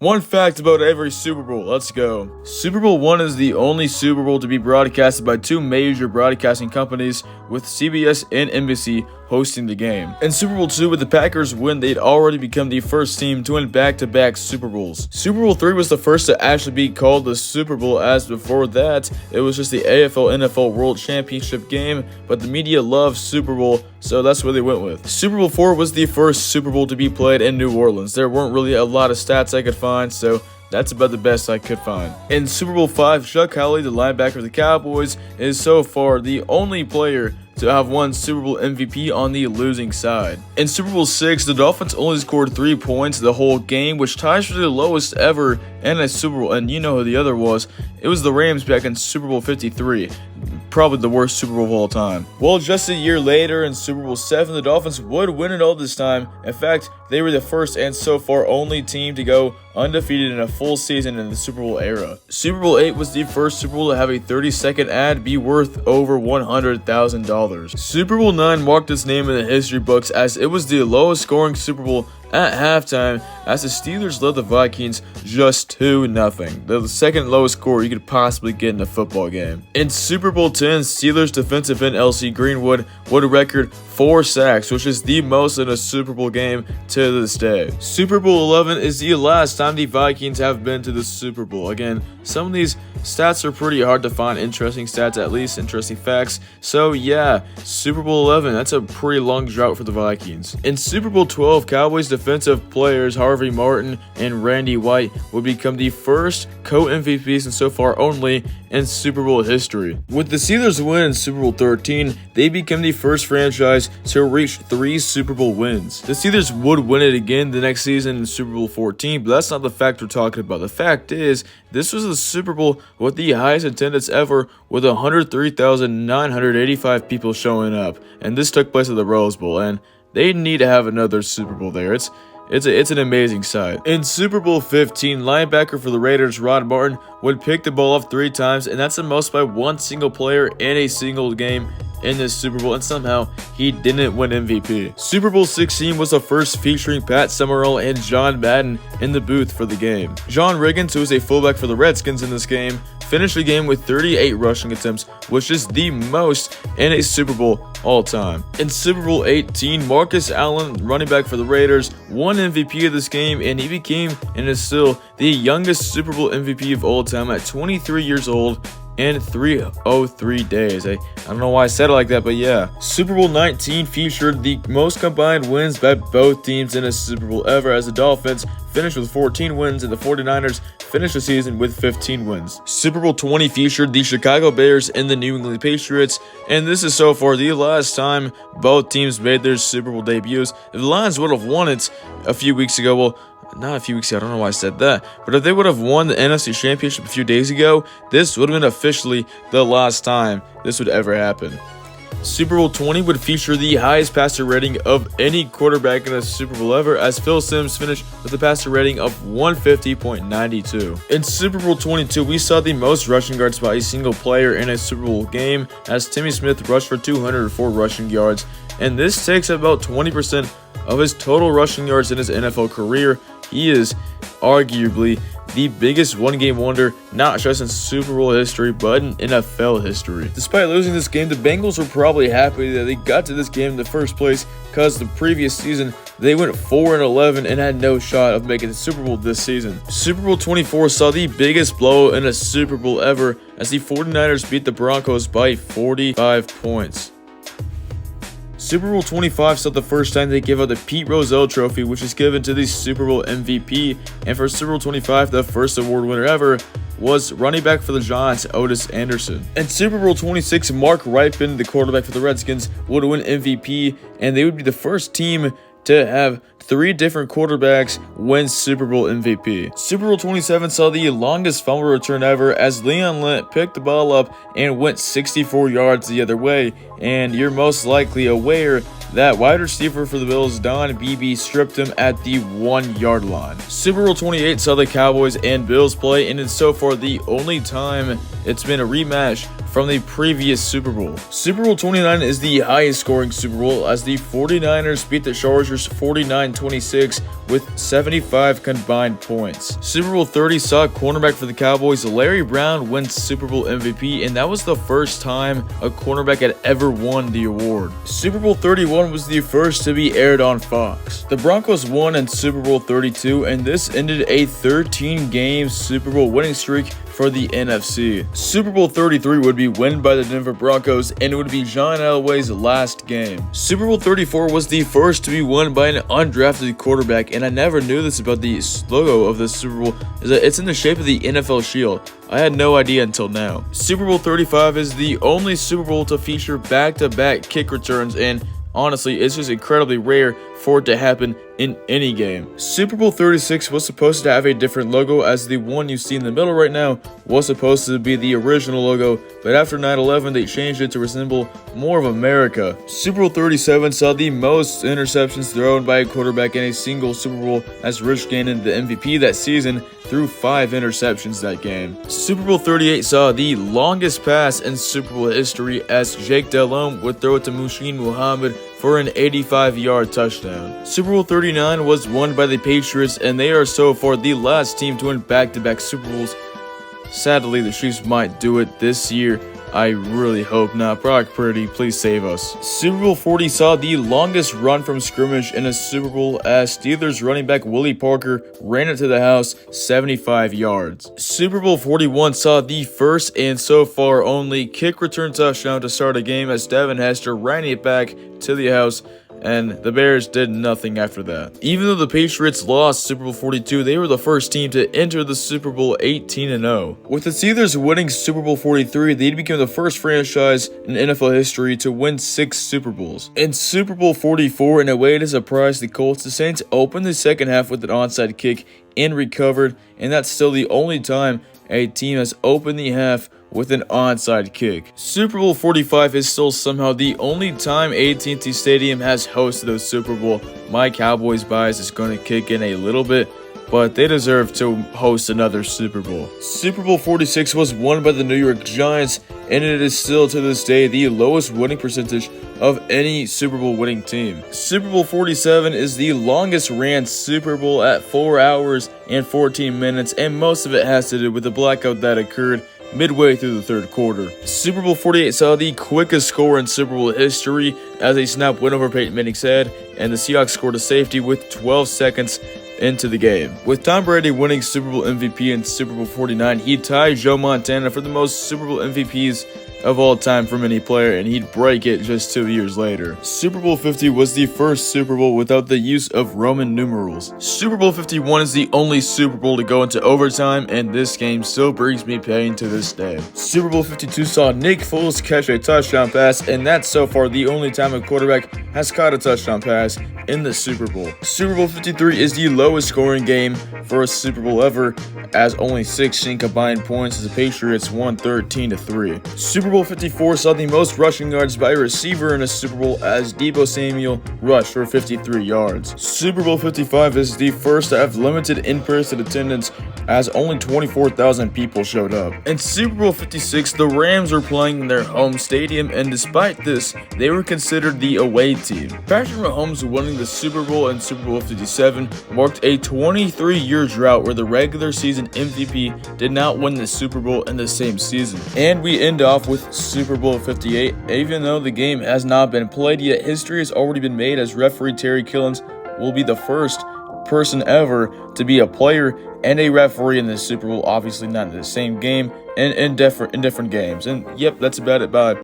One fact about every Super Bowl, let's go. Super Bowl 1 is the only Super Bowl to be broadcasted by two major broadcasting companies, with CBS and NBC hosting the game. In Super Bowl 2, with the Packers win, they'd already become the first team to win back-to-back Super Bowls. Super Bowl 3 was the first to actually be called the Super Bowl, as before that, it was just the AFL-NFL World Championship game, but the media loved Super Bowl, so that's what they went with. Super Bowl 4 was the first Super Bowl to be played in New Orleans. There weren't really a lot of stats I could find, so that's about the best I could find. In Super Bowl 5, Chuck Howley, the linebacker of the Cowboys, is so far the only player to have won Super Bowl MVP on the losing side. In Super Bowl 6, the Dolphins only scored 3 points the whole game, which ties for the lowest ever in a Super Bowl, and you know who the other was. It was the Rams back in Super Bowl 53. Probably the worst Super Bowl of all time. Well, just a year later in Super Bowl 7, the Dolphins would win it all this time. In fact, they were the first and so far only team to go undefeated in a full season in the Super Bowl era. Super Bowl 8 was the first Super Bowl to have a 30-second ad be worth over $100,000. Super Bowl 9 marked its name in the history books as it was the lowest scoring Super Bowl at halftime, as the Steelers led the Vikings just 2-0, the second lowest score you could possibly get in a football game. In Super Bowl 10, Steelers defensive end LC Greenwood would record 4 sacks, which is the most in a Super Bowl game to this day. Super Bowl 11 is the last time the Vikings have been to the Super Bowl. Again, some of these stats are pretty hard to find interesting stats, at least interesting facts. So yeah, Super Bowl 11, that's a pretty long drought for the Vikings. In Super Bowl 12, Cowboys defensive players Harvey Martin and Randy White would become the first co-MVPs and so far only in Super Bowl history. With the Steelers win in Super Bowl 13, they become the first franchise to reach 3 Super Bowl wins. The Steelers would win it again the next season in Super Bowl 14, but that's not the fact we're talking about. The fact is, this was the Super Bowl with the highest attendance ever, with 103,985 people showing up, and this took place at the Rose Bowl, and they need to have another Super Bowl there. It's an amazing sight. In Super Bowl 15, linebacker for the Raiders, Rod Martin, would pick the ball up 3 times, and that's the most by one single player in a single game in this Super Bowl, and somehow he didn't win MVP. Super Bowl 16 was the first featuring Pat Summerall and John Madden in the booth for the game. John Riggins, who was a fullback for the Redskins in this game, finished the game with 38 rushing attempts, which is the most in a Super Bowl all time. In Super Bowl 18, Marcus Allen, running back for the Raiders, won MVP of this game, and he became and is still the youngest Super Bowl MVP of all time at 23 years old and 303 days. I don't know why I said it like that, but yeah. Super Bowl 19 featured the most combined wins by both teams in a Super Bowl ever, as the Dolphins finished with 14 wins and the 49ers finished the season with 15 wins. Super Bowl 20 featured the Chicago Bears and the New England Patriots, and this is so far the last time both teams made their Super Bowl debuts. If the Lions would have won it a few weeks ago, well, not a few weeks ago, I don't know why I said that, but if they would have won the NFC Championship a few days ago, this would have been officially the last time this would ever happen. Super Bowl 20 would feature the highest passer rating of any quarterback in a Super Bowl ever, as Phil Simms finished with a passer rating of 150.92. In Super Bowl 22, we saw the most rushing yards by a single player in a Super Bowl game, as Timmy Smith rushed for 204 rushing yards, and this takes about 20% of his total rushing yards in his NFL career. He is arguably the biggest one-game wonder, not just in Super Bowl history, but in NFL history. Despite losing this game, the Bengals were probably happy that they got to this game in the first place, because the previous season they went 4-11 and had no shot of making the Super Bowl this season. Super Bowl 24 saw the biggest blow in a Super Bowl ever, as the 49ers beat the Broncos by 45 points. Super Bowl 25 saw the first time they gave out the Pete Rozelle Trophy, which is given to the Super Bowl MVP, and for Super Bowl 25, the first award winner ever was running back for the Giants, Otis Anderson. In Super Bowl 26, Mark Rypien, the quarterback for the Redskins, would win MVP, and they would be the first team to have 3 different quarterbacks win Super Bowl MVP. Super Bowl 27 saw the longest fumble return ever, as Leon Lent picked the ball up and went 64 yards the other way, and you're most likely aware that wide receiver for the Bills, Don Beebe, stripped him at the 1-yard line. Super Bowl 28 saw the Cowboys and Bills play, and it's so far the only time it's been a rematch from the previous Super Bowl. Super Bowl 29 is the highest scoring Super Bowl, as the 49ers beat the Chargers 49-26 with 75 combined points. Super Bowl 30 saw cornerback for the Cowboys, Larry Brown, win Super Bowl MVP, and that was the first time a cornerback had ever won the award. Super Bowl 31 was the first to be aired on Fox. The Broncos won in Super Bowl 32, and this ended a 13-game Super Bowl winning streak for the NFC. Super Bowl 33 would be won by the Denver Broncos, and it would be John Elway's last game. Super Bowl 34 was the first to be won by an undrafted quarterback, and I never knew this about the logo of the Super Bowl, is that it's in the shape of the NFL Shield. I had no idea until now. Super Bowl 35 is the only Super Bowl to feature back-to-back kick returns, and honestly, it's just incredibly rare for it to happen in any game. Super Bowl 36 was supposed to have a different logo, as the one you see in the middle right now was supposed to be the original logo, but after 9/11 they changed it to resemble more of America. Super Bowl 37 saw the most interceptions thrown by a quarterback in a single Super Bowl, as Rich Gannon, the MVP that season, threw 5 interceptions that game. Super Bowl 38 saw the longest pass in Super Bowl history, as Jake Delhomme would throw it to Muhsin Muhammad for an 85-yard touchdown. Super Bowl 39 was won by the Patriots, and they are so far the last team to win back-to-back Super Bowls. Sadly, the Chiefs might do it this year. I really hope not. Brock Purdy, please save us. Super Bowl 40 saw the longest run from scrimmage in a Super Bowl, as Steelers running back Willie Parker ran it to the house 75 yards. Super Bowl 41 saw the first and so far only kick return touchdown to start a game, as Devin Hester ran it back to the house, and the Bears did nothing after that. Even though the Patriots lost Super Bowl 42, they were the first team to enter the Super Bowl 18-0. With the Steelers winning Super Bowl 43, they became the first franchise in NFL history to win 6 Super Bowls. In Super Bowl 44, in a way to surprise the Colts, the Saints opened the second half with an onside kick and recovered, and that's still the only time a team has opened the half with an onside kick. Super Bowl 45 is still somehow the only time AT&T Stadium has hosted a Super Bowl. My Cowboys bias is going to kick in a little bit, but they deserve to host another Super Bowl. Super Bowl 46 was won by the New York Giants, and it is still to this day the lowest winning percentage of any Super Bowl winning team. Super Bowl 47 is the longest ran Super Bowl at 4 hours and 14 minutes, and most of it has to do with the blackout that occurred midway through the third quarter. Super Bowl 48 saw the quickest score in Super Bowl history, as a snap went over Peyton Manning's head, and the Seahawks scored a safety with 12 seconds into the game. With Tom Brady winning Super Bowl MVP in Super Bowl 49, he tied Joe Montana for the most Super Bowl MVPs of all time from any player, and he'd break it just 2 years later. Super Bowl 50 was the first Super Bowl without the use of Roman numerals. Super Bowl 51 is the only Super Bowl to go into overtime, and this game still brings me pain to this day. Super Bowl 52 saw Nick Foles catch a touchdown pass, and that's so far the only time a quarterback has caught a touchdown pass in the Super Bowl. Super Bowl 53 is the lowest scoring game for a Super Bowl ever, as only 16 combined points, as the Patriots won 13-3. Super Bowl 54 saw the most rushing yards by a receiver in a Super Bowl, as Deebo Samuel rushed for 53 yards. Super Bowl 55 is the first to have limited in-person attendance, as only 24,000 people showed up. In Super Bowl 56, the Rams were playing in their home stadium, and despite this, they were considered the away team. Patrick Mahomes winning the Super Bowl in Super Bowl 57 marked a 23-year drought where the regular season MVP did not win the Super Bowl in the same season. And we end off with Super Bowl 58. Even though the game has not been played yet, history has already been made, as referee Terry Killens will be the first person ever to be a player and a referee in the Super Bowl. Obviously not in the same game, and in different games. And yep, that's about it. Bye.